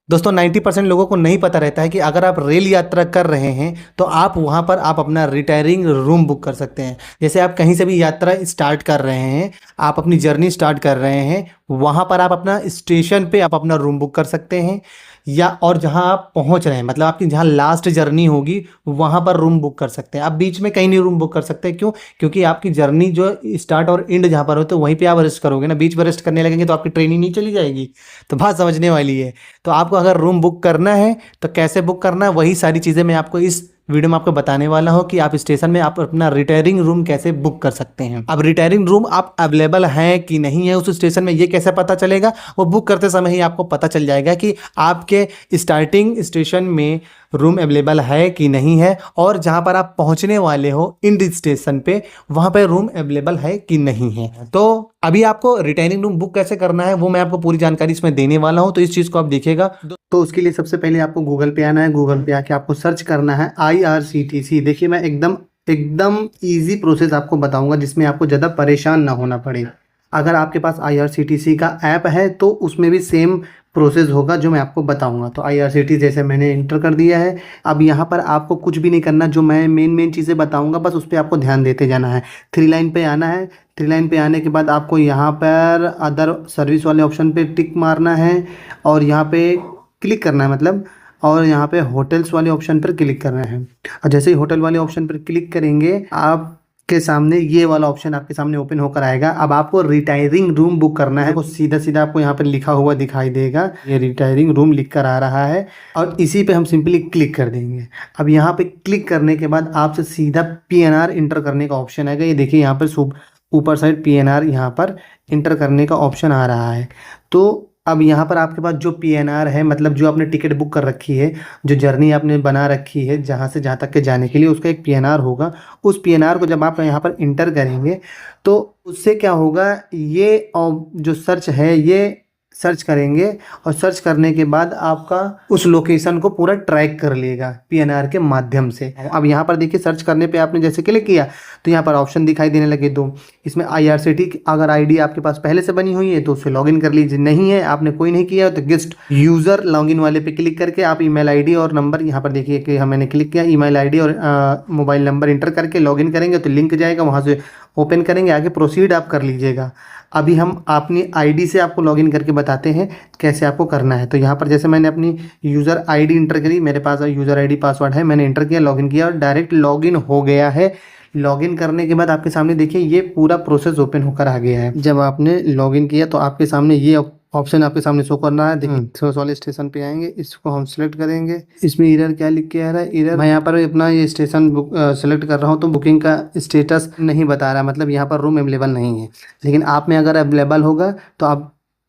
दोस्तों 90% लोगों को नहीं पता रहता है कि अगर आप रेल यात्रा कर रहे हैं तो आप वहाँ पर आप अपना रिटायरिंग रूम बुक कर सकते हैं। जैसे आप कहीं से भी यात्रा स्टार्ट कर रहे हैं, आप अपनी जर्नी स्टार्ट कर रहे हैं, वहाँ पर आप अपना स्टेशन पे आप अपना रूम बुक कर सकते हैं। या और जहाँ आप पहुँच रहे हैं, मतलब आपकी जहाँ लास्ट जर्नी होगी वहाँ पर रूम बुक कर सकते हैं। आप बीच में कहीं नहीं रूम बुक कर सकते। क्यों? क्योंकि आपकी जर्नी जो स्टार्ट और एंड जहाँ पर हो तो वहीं पे आप रेस्ट करोगे ना। बीच में रेस्ट करने लगेंगे तो आपकी ट्रेन ही नहीं चली जाएगी। तो बात समझने वाली है। तो आपको अगर रूम बुक करना है तो कैसे बुक करना है, वही सारी चीज़ें मैं आपको इस वीडियो में आपको बताने वाला हूँ कि आप स्टेशन में आप अपना रिटायरिंग रूम कैसे बुक कर सकते हैं। अब रिटायरिंग रूम आप अवेलेबल हैं कि नहीं है उस स्टेशन में, ये कैसे पता चलेगा? वो बुक करते समय ही आपको पता चल जाएगा कि आपके स्टार्टिंग स्टेशन में रूम अवेलेबल है कि नहीं है, और जहाँ पर आप पहुँचने वाले हो इंड स्टेशन पे वहाँ पे रूम अवेलेबल है कि नहीं है। तो अभी आपको रिटायरिंग रूम बुक कैसे करना है वो मैं आपको पूरी जानकारी इसमें देने वाला हूँ, तो इस चीज़ को आप देखिएगा। तो उसके लिए सबसे पहले आपको गूगल पे आना है। गूगल पे आके आपको सर्च करना है IRCTC। देखिए मैं एकदम एकदम ईजी प्रोसेस आपको बताऊंगा जिसमें आपको ज़्यादा परेशान ना होना पड़े। अगर आपके पास IRCTC का ऐप है तो उसमें भी सेम प्रोसेस होगा जो मैं आपको बताऊंगा। तो IRCTC जैसे मैंने इंटर कर दिया है। अब यहाँ पर आपको कुछ भी नहीं करना, जो मैं मेन चीज़ें बताऊंगा बस उस पर आपको ध्यान देते जाना है। थ्री लाइन पे आना है। थ्री लाइन पे आने के बाद आपको यहाँ पर अदर सर्विस वाले ऑप्शन पे टिक मारना है और यहाँ पे क्लिक करना है मतलब, और यहाँ पे होटल्स वाले ऑप्शन पर क्लिक करना है। और जैसे ही होटल वाले ऑप्शन पर क्लिक करेंगे आपके सामने ये वाला ऑप्शन आपके सामने ओपन होकर आएगा। अब आपको रिटायरिंग रूम बुक करना है। तो सीधा सीधा आपको यहाँ पर लिखा हुआ दिखाई देगा, ये रिटायरिंग रूम लिख कर आ रहा है और इसी पे हम सिंपली क्लिक कर देंगे। अब यहाँ पे क्लिक करने के बाद आपसे सीधा PNR इंटर करने का ऑप्शन आएगा। ये देखिए यहाँ पर ऊपर साइड PNR यहाँ पर इंटर करने का ऑप्शन आ रहा है। तो अब यहाँ पर आपके पास जो PNR है, मतलब जो आपने टिकट बुक कर रखी है, जो जर्नी आपने बना रखी है जहाँ से जहाँ तक के जाने के लिए, उसका एक PNR होगा। उस PNR को जब आप यहाँ पर इंटर करेंगे तो उससे क्या होगा, ये जो सर्च है ये सर्च करेंगे और सर्च करने के बाद आपका उस लोकेशन को पूरा ट्रैक कर लेगा PNR के माध्यम से। अब यहाँ पर देखिए सर्च करने पे आपने जैसे क्लिक किया तो यहाँ पर ऑप्शन दिखाई देने लगे दो। इसमें IRCTC अगर आईडी आपके पास पहले से बनी हुई है तो उससे लॉगिन कर लीजिए, नहीं है आपने कोई नहीं किया तो गेस्ट यूज़र लॉगिन वाले पे क्लिक करके आप ईमेल आईडी और नंबर, यहाँ पर देखिए कि मैंने क्लिक किया, ईमेल आईडी और मोबाइल नंबर इंटर करके लॉगिन करेंगे तो लिंक जाएगा, वहाँ से ओपन करेंगे, आगे प्रोसीड आप कर लीजिएगा। अभी हम अपनी आईडी से आपको लॉगिन करके बताते हैं कैसे आपको करना है। तो यहाँ पर जैसे मैंने अपनी यूज़र आईडी इंटर करी, मेरे पास यूज़र आईडी पासवर्ड है, मैंने इंटर किया, लॉगिन किया और डायरेक्ट लॉगिन हो गया है। लॉगिन करने के बाद आपके सामने देखिए ये पूरा प्रोसेस ओपन होकर आ गया है। जब आपने लॉगिन किया तो आपके सामने ये ऑप्शन आपके सामने शो करना है। देखिए सोर्स वाले स्टेशन पे आएंगे, इसको हम सिलेक्ट करेंगे। इसमें एरर क्या लिख के आ रहा है, एरर मैं यहाँ पर अपना ये स्टेशन बुक सेलेक्ट कर रहा हूँ तो बुकिंग का स्टेटस नहीं बता रहा, मतलब यहाँ पर रूम अवेलेबल नहीं है। लेकिन आप में अगर अवेलेबल होगा तो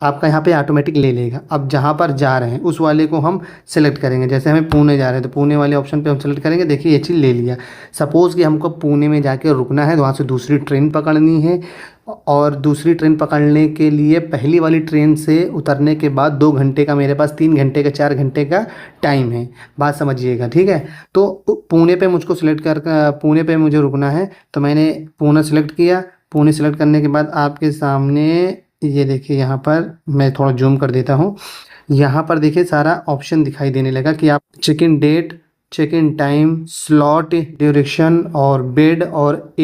आपका यहाँ पे ऑटोमेटिक ले लेगा। अब जहाँ पर जा रहे हैं उस वाले को हम सेलेक्ट करेंगे। जैसे हमें पुणे जा रहे हैं तो पुणे वाले ऑप्शन पे हम सेलेक्ट करेंगे। देखिए ये चीज़ ले लिया। सपोज़ कि हमको पुणे में जाके रुकना है तो वहाँ से दूसरी ट्रेन पकड़नी है, और दूसरी ट्रेन पकड़ने के लिए पहली वाली ट्रेन से उतरने के बाद 2 घंटे का, मेरे पास 3 घंटे का 4 घंटे का टाइम है। बात समझिएगा, ठीक है। तो पुणे पे मुझको सिलेक्ट पुणे पे मुझे रुकना है तो मैंने पुणे सेलेक्ट किया। पुणे सेलेक्ट करने के बाद आपके सामने ये देखिए, यहाँ पर मैं थोड़ा जूम कर देता हूँ। यहाँ पर देखिए सारा ऑप्शन दिखाई देने लगा कि आप check in date, check in time, slot, duration और बेड और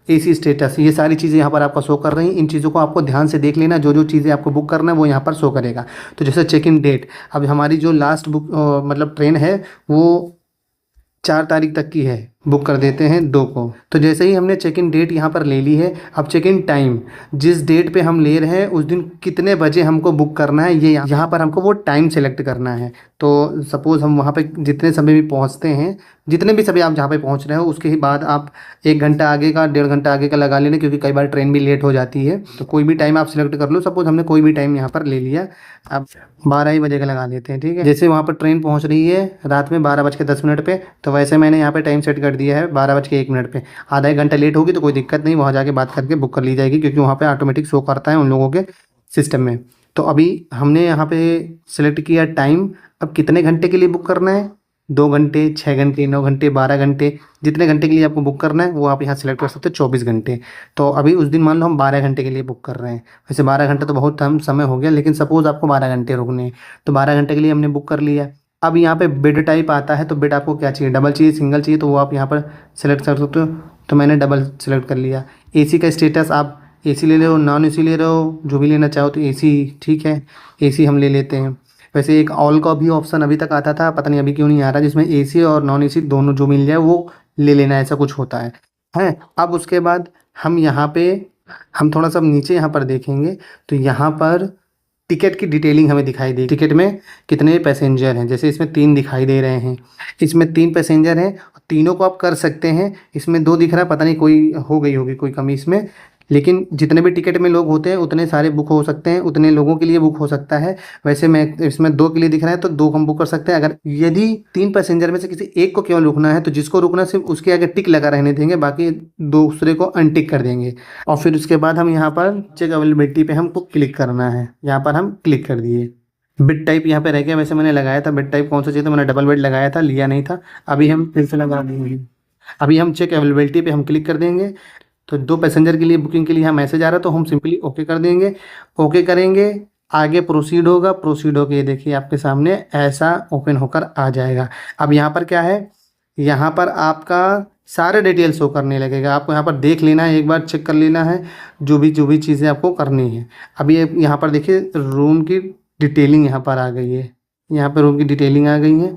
AC स्टेटस, ये सारी चीज़ें यहाँ पर आपका शो कर रही हैं। इन चीज़ों को आपको ध्यान से देख लेना, जो जो चीज़ें आपको बुक करना है वो यहाँ पर शो करेगा। तो जैसे चेक इन डेट, अब हमारी जो लास्ट बुक मतलब ट्रेन है वो 4 तारीख तक की है, बुक कर देते हैं 2 को। तो जैसे ही हमने चेक इन डेट यहाँ पर ले ली है, अब चेक इन टाइम, जिस डेट पे हम ले रहे हैं उस दिन कितने बजे हमको बुक करना है, ये यहाँ पर हमको वो टाइम सेलेक्ट करना है। तो सपोज़ हम वहाँ पे जितने समय भी पहुँचते हैं, जितने भी समय आप जहाँ पे पहुँच रहे हो उसके ही बाद आप 1 घंटा आगे का, 1.5 घंटा आगे का लगा लेना, क्योंकि कई बार ट्रेन भी लेट हो जाती है। तो कोई भी टाइम आप सिलेक्ट कर लो। सपोज़ हमने कोई भी टाइम यहाँ पर ले लिया, अब 12 ही बजे का लगा लेते हैं, ठीक है। जैसे वहाँ पर ट्रेन पहुँच रही है रात में 12:10 पे, तो वैसे मैंने यहाँ पे टाइम सेट कर दिया है 12:01 पे। आधा 1 घंटा लेट होगी तो कोई दिक्कत नहीं, वहाँ जाके बात करके बुक कर ली जाएगी, क्योंकि वहाँ पे ऑटोमेटिक शो करता है उन लोगों के सिस्टम में। तो अभी हमने यहाँ पे सिलेक्ट किया टाइम, अब कितने घंटे के लिए बुक करना है 2 घंटे, 6 घंटे, 9 घंटे, 12 घंटे, जितने घंटे के लिए आपको बुक करना है वो आप यहाँ सेलेक्ट कर सकते हो। 24 घंटे। तो अभी उस दिन मान लो हम 12 घंटे के लिए बुक कर रहे हैं। वैसे 12 घंटे तो बहुत कम समय हो गया, लेकिन सपोज़ आपको 12 घंटे रुकने हैं, तो 12 घंटे के लिए हमने बुक कर लिया। अब यहाँ पे बेड टाइप आता है, तो बेड आपको क्या चाहिए, डबल चाहिए, सिंगल चाहिए, तो वो आप यहाँ पर सेलेक्ट कर सकते हो। तो मैंने डबल सेलेक्ट कर लिया। एसी का स्टेटस आप एसी ले रहे हो, नॉन एसी ले रहे हो, जो भी लेना चाहो तो एसी ठीक है, एसी हम ले लेते हैं। वैसे एक ऑल का भी ऑप्शन अभी तक आता था, पता नहीं अभी क्यों नहीं आ रहा, जिसमें एसी और नॉन एसी दोनों जो मिल जाए वो ले लेना, ऐसा कुछ होता है। अब उसके बाद हम यहाँ पे हम थोड़ा सा नीचे यहाँ पर देखेंगे, तो यहाँ पर टिकट की डिटेलिंग हमें दिखाई देगी। टिकट में कितने पैसेंजर हैं, जैसे इसमें 3 दिखाई दे रहे हैं, इसमें 3 पैसेंजर हैं, तीनों को आप कर सकते हैं। इसमें 2 दिख रहा है, पता नहीं कोई हो गई होगी कोई कमी इसमें, लेकिन जितने भी टिकट में लोग होते हैं उतने सारे बुक हो सकते हैं, उतने लोगों के लिए बुक हो सकता है। वैसे मैं इसमें 2 के लिए दिख रहा है, तो 2 हम बुक कर सकते हैं। अगर यदि 3 पैसेंजर में से किसी एक को केवल रुकना है, तो जिसको रुकना सिर्फ उसके आगे टिक लगा रहने देंगे, बाकी दूसरे को अनटिक कर देंगे। और फिर उसके बाद हम यहाँ पर चेक अवेलेबिलिटी पे हमको क्लिक करना है, यहाँ पर हम क्लिक कर दिए। बेड टाइप यहाँ पे रह गया, वैसे मैंने लगाया था बेड टाइप कौन सा चाहिए, तो मैंने डबल बेड लगाया था, लिया नहीं था, अभी हम फिर से लगा देंगे। अभी हम चेक अवेलेबिलिटी पे हम क्लिक कर देंगे, तो 2 पैसेंजर के लिए बुकिंग के लिए यहाँ मैसेज आ रहा है, तो हम सिंपली ओके कर देंगे। ओके करेंगे, आगे प्रोसीड होगा, प्रोसीड होके ये देखिए आपके सामने ऐसा ओपन होकर आ जाएगा। अब यहाँ पर क्या है, यहाँ पर आपका सारे डिटेल शो करने लगेगा, आपको यहाँ पर देख लेना है, एक बार चेक कर लेना है जो भी चीज़ें आपको करनी है। अभी यहाँ पर देखिए रूम की डिटेलिंग यहाँ पर आ गई है, यहाँ पर रूम की डिटेलिंग आ गई है,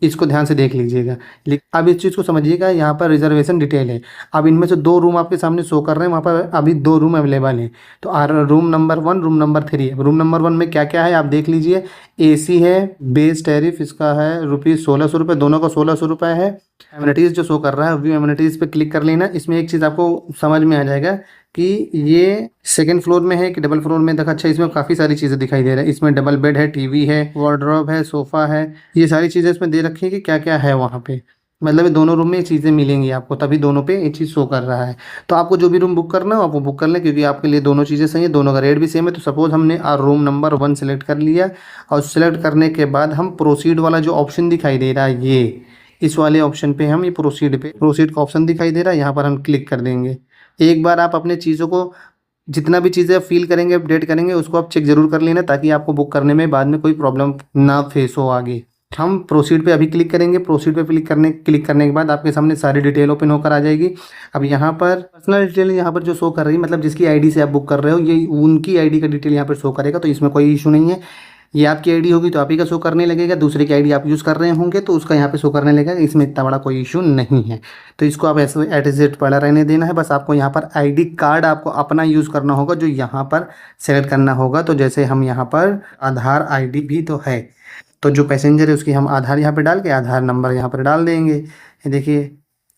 इसको ध्यान से देख लीजिएगा। लेकिन अब इस चीज़ को समझिएगा, यहाँ पर रिजर्वेशन डिटेल है। अब इनमें से 2 रूम आपके सामने शो कर रहे हैं, वहाँ पर अभी 2 रूम अवेलेबल हैं। तो रूम नंबर 1, रूम नंबर 3 है। रूम नंबर 1 में क्या क्या है आप देख लीजिए। एसी है, बेस टैरिफ इसका है ₹1600, दोनों का 1600 रुपये है। एमिनिटीज़ जो शो कर रहा है, व्यू एमिनिटीज़ पे क्लिक कर लेना। इसमें एक चीज़ आपको समझ में आ जाएगा कि ये सेकंड फ्लोर में है कि डबल फ्लोर में। देखा, अच्छा इसमें काफ़ी सारी चीज़ें दिखाई दे रहा है। इसमें डबल बेड है, टीवी है, वार्डरोब है, सोफ़ा है, ये सारी चीज़ें इसमें दे रखी है कि क्या क्या है वहाँ पे। मतलब ये दोनों रूम में ये चीज़ें मिलेंगी आपको, तभी दोनों पे ये चीज़ शो कर रहा है। तो आपको जो भी रूम बुक करना हो आप वो बुक कर लें, क्योंकि आपके लिए दोनों चीज़ें सही है, दोनों का रेट भी सेम है। तो सपोज़ हमने रूम नंबर 1 सेलेक्ट कर लिया, और सेलेक्ट करने के बाद हम प्रोसीड वाला जो ऑप्शन दिखाई दे रहा है, ये इस वाले ऑप्शन पे हम ये प्रोसीड का ऑप्शन दिखाई दे रहा है, यहाँ पर हम क्लिक कर देंगे। एक बार आप अपने चीज़ों को जितना भी चीज़ें फिल करेंगे, अपडेट करेंगे, उसको आप चेक ज़रूर कर लेना, ताकि आपको बुक करने में बाद में कोई प्रॉब्लम ना फेस हो आगे। हम प्रोसीड पे अभी क्लिक करेंगे। प्रोसीड पे क्लिक करने के बाद आपके सामने सारी डिटेल ओपन होकर आ जाएगी। अब यहाँ पर पर्सनल डिटेल यहाँ पर जो शो कर रही है, मतलब जिसकी आईडी से आप बुक कर रहे हो, ये उनकी आईडी का डिटेल यहाँ पर शो करेगा, तो इसमें कोई इशू नहीं है। ये आपकी आईडी होगी तो आप ही का शो करने लगेगा, दूसरे की आईडी आप यूज़ कर रहे होंगे तो उसका यहाँ पे शो करने लगेगा। इसमें इतना बड़ा कोई इशू नहीं है, तो इसको आप ऐसे एट पड़ा रहने देना है। बस आपको यहाँ पर आईडी कार्ड आपको अपना यूज़ करना होगा, जो यहाँ पर सेलेक्ट करना होगा। तो जैसे हम यहाँ पर आधार आईडी भी तो है, तो जो पैसेंजर है उसकी हम आधार यहाँ पर डाल के आधार नंबर यहाँ पर डाल देंगे। ये देखिए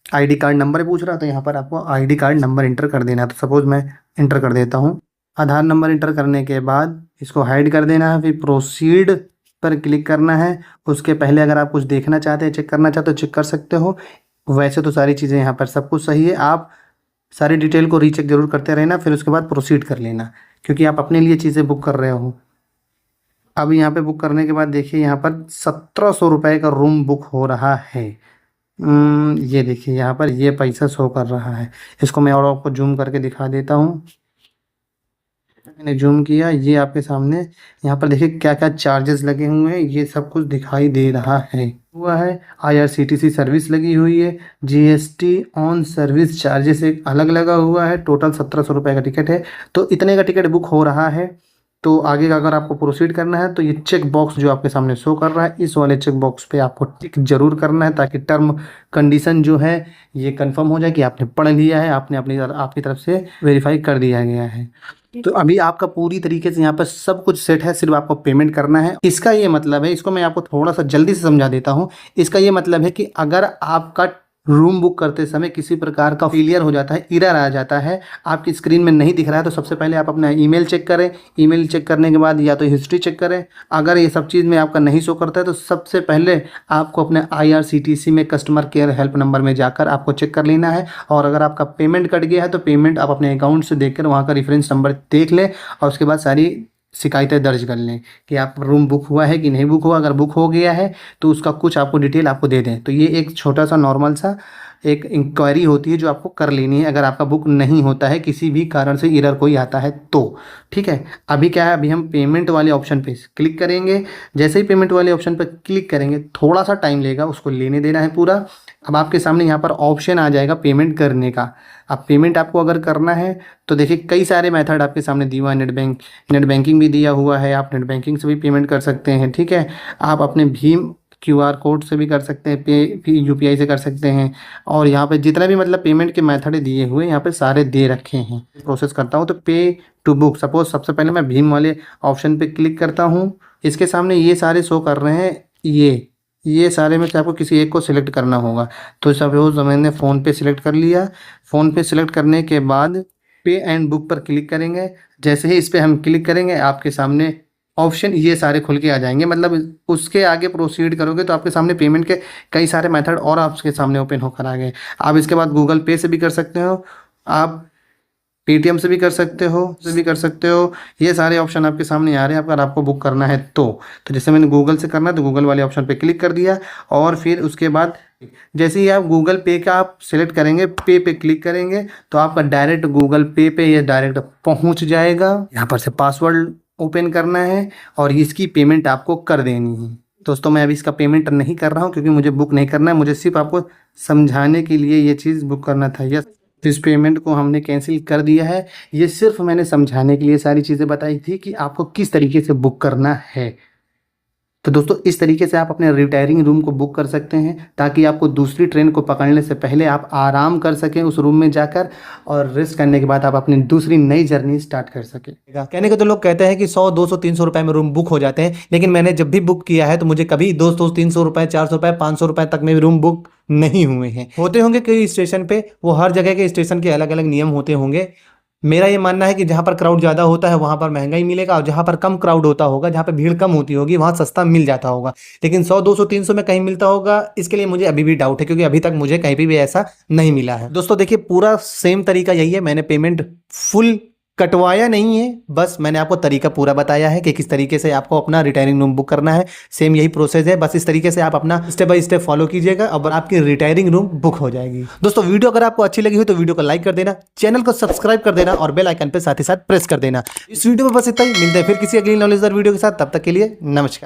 आईडी कार्ड नंबर पूछ रहा, तो यहाँ पर आपको आईडी कार्ड नंबर इंटर कर देना है। तो सपोज़ मैं इंटर कर देता हूँ। आधार नंबर इंटर करने के बाद इसको हाइड कर देना है, फिर प्रोसीड पर क्लिक करना है। उसके पहले अगर आप कुछ देखना चाहते हैं, चेक करना चाहते हो, चेक कर सकते हो। वैसे तो सारी चीज़ें यहाँ पर सब कुछ सही है, आप सारी डिटेल को रीचेक जरूर करते रहना, फिर उसके बाद प्रोसीड कर लेना, क्योंकि आप अपने लिए चीज़ें बुक कर रहे हो। अब यहाँ पे बुक करने के बाद देखिए यहाँ पर 1700 रुपये का रूम बुक हो रहा है। ये देखिए यहाँ पर ये पैसा शो कर रहा है। इसको मैं और आपको जूम करके दिखा देता हूँ। मैंने जूम किया, ये आपके सामने यहाँ पर देखिए क्या क्या चार्जेस लगे हुए हैं, ये सब कुछ दिखाई दे रहा है। हुआ है IRCTC सर्विस लगी हुई है, GST ऑन सर्विस चार्जेस एक अलग लगा हुआ है। टोटल 1700 रुपये का टिकट है, तो इतने का टिकट बुक हो रहा है। तो आगे का अगर आपको प्रोसीड करना है, तो ये चेक बॉक्स जो आपके सामने शो कर रहा है, इस वाले चेक बॉक्स पे आपको टिक जरूर करना है, ताकि टर्म कंडीशन जो है ये कंफर्म हो जाए कि आपने पढ़ लिया है, आपने आपकी तरफ से वेरीफाई कर दिया गया है। तो अभी आपका पूरी तरीके से यहाँ पर सब कुछ सेट है, सिर्फ आपको पेमेंट करना है। इसका ये मतलब है, इसको मैं आपको थोड़ा सा जल्दी से समझा देता हूँ। इसका ये मतलब है कि अगर आपका रूम बुक करते समय किसी प्रकार का फेलियर हो जाता है, एरर आ जाता है, आपकी स्क्रीन में नहीं दिख रहा है, तो सबसे पहले आप अपना ईमेल चेक करें। ईमेल चेक करने के बाद या तो हिस्ट्री चेक करें। अगर ये सब चीज़ में आपका नहीं शो करता है, तो सबसे पहले आपको अपने IRCTC में कस्टमर केयर हेल्प नंबर में जाकर आपको चेक कर लेना है। और अगर आपका पेमेंट कट गया है, तो पेमेंट आप अपने अकाउंट से देखकर वहाँ का रेफरेंस नंबर देख लें, और उसके बाद सारी शिकायतें दर्ज कर लें कि आप रूम बुक हुआ है कि नहीं बुक हुआ। अगर बुक हो गया है तो उसका कुछ आपको डिटेल आपको दे दें। तो ये एक छोटा सा नॉर्मल सा एक इंक्वायरी होती है जो आपको कर लेनी है अगर आपका बुक नहीं होता है, किसी भी कारण से एरर कोई आता है तो। ठीक है, अभी क्या है, अभी हम पेमेंट वाले ऑप्शन पे क्लिक करेंगे। जैसे ही पेमेंट वाले ऑप्शन पर क्लिक करेंगे थोड़ा सा टाइम लेगा, उसको लेने देना है पूरा। अब आपके सामने यहाँ पर ऑप्शन आ जाएगा पेमेंट करने का। अब पेमेंट आपको अगर करना है तो देखिए कई सारे मेथड आपके सामने दिया हुआ है। नेट बैंकिंग भी दिया हुआ है, आप नेट बैंकिंग से भी पेमेंट कर सकते हैं। ठीक है, आप अपने भीम QR कोड से भी कर सकते हैं, पे UPI से कर सकते हैं। और यहाँ पे जितना भी मतलब पेमेंट के मेथड दिए हुए यहाँ पे सारे दे रखे हैं। प्रोसेस करता हूँ तो पे टू बुक, सपोज सबसे पहले मैं भीम वाले ऑप्शन पे क्लिक करता हूँ। इसके सामने ये सारे शो कर रहे हैं, ये सारे में से आपको किसी एक को सिलेक्ट करना होगा। तो सपोज मैंने फ़ोन पे सिलेक्ट कर लिया। फ़ोन पे सिलेक्ट करने के बाद पे एंड बुक पर क्लिक करेंगे। जैसे ही इस पर हम क्लिक करेंगे आपके सामने ऑप्शन ये सारे खुल के आ जाएंगे। मतलब उसके आगे प्रोसीड करोगे तो आपके सामने पेमेंट के कई सारे मेथड और आपके सामने ओपन होकर आ गए। आप इसके बाद गूगल पे से भी कर सकते हो, आप पेटीएम से भी कर सकते हो, ये सारे ऑप्शन आपके सामने आ रहे हैं अगर आपको बुक करना है तो। जैसे मैंने गूगल से करना है तो गूगल वाले ऑप्शन पे क्लिक कर दिया। और फिर उसके बाद जैसे ही आप गूगल पे का आप सिलेक्ट करेंगे, पे क्लिक करेंगे तो आपका डायरेक्ट गूगल पे ये डायरेक्ट पहुंच जाएगा। यहाँ पर से पासवर्ड ओपन करना है और इसकी पेमेंट आपको कर देनी है। दोस्तों मैं अभी इसका पेमेंट नहीं कर रहा हूँ क्योंकि मुझे बुक नहीं करना है, मुझे सिर्फ आपको समझाने के लिए ये चीज़ बुक करना था। यस, इस पेमेंट को हमने कैंसिल कर दिया है। ये सिर्फ मैंने समझाने के लिए सारी चीज़ें बताई थी कि आपको किस तरीके से बुक करना है। तो दोस्तों इस तरीके से आप अपने रिटायरिंग रूम को बुक कर सकते हैं ताकि आपको दूसरी ट्रेन को पकड़ने से पहले आप आराम कर सकें उस रूम में जाकर, और रेस्ट करने के बाद आप अपनी दूसरी नई जर्नी स्टार्ट कर सकें। कहने को तो लोग कहते हैं कि 100, 200, 300 रुपए में रूम बुक हो जाते हैं, लेकिन मैंने जब भी बुक किया है तो मुझे कभी 200, 300 रुपए, 400 रुपए, 500 रुपए तक में रूम बुक नहीं हुए हैं। होते होंगे कई स्टेशन पे, वो हर जगह के स्टेशन के अलग अलग नियम होते होंगे। मेरा ये मानना है कि जहाँ पर क्राउड ज़्यादा होता है वहाँ पर महंगा ही मिलेगा, और जहाँ पर कम क्राउड होता होगा, जहाँ पर भीड़ कम होती होगी, वहाँ सस्ता मिल जाता होगा। लेकिन 100, 200, 300 में कहीं मिलता होगा, इसके लिए मुझे अभी भी डाउट है, क्योंकि अभी तक मुझे कहीं पे भी ऐसा नहीं मिला है। दोस्तों देखिए पूरा सेम तरीका यही है, मैंने पेमेंट फुल कटवाया नहीं है, बस मैंने आपको तरीका पूरा बताया है कि किस तरीके से आपको अपना रिटायरिंग रूम बुक करना है। सेम यही प्रोसेस है, बस इस तरीके से आप अपना स्टेप बाय स्टेप फॉलो कीजिएगा और आपकी रिटायरिंग रूम बुक हो जाएगी। दोस्तों वीडियो अगर आपको अच्छी लगी हो तो वीडियो को लाइक कर देना, चैनल को सब्सक्राइब कर देना और बेल आइकन पे साथ ही साथ प्रेस कर देना। इस वीडियो में बस इतना ही, मिलते हैं फिर किसी अगली नॉलेजदार वीडियो के साथ। तब तक के लिए नमस्कार।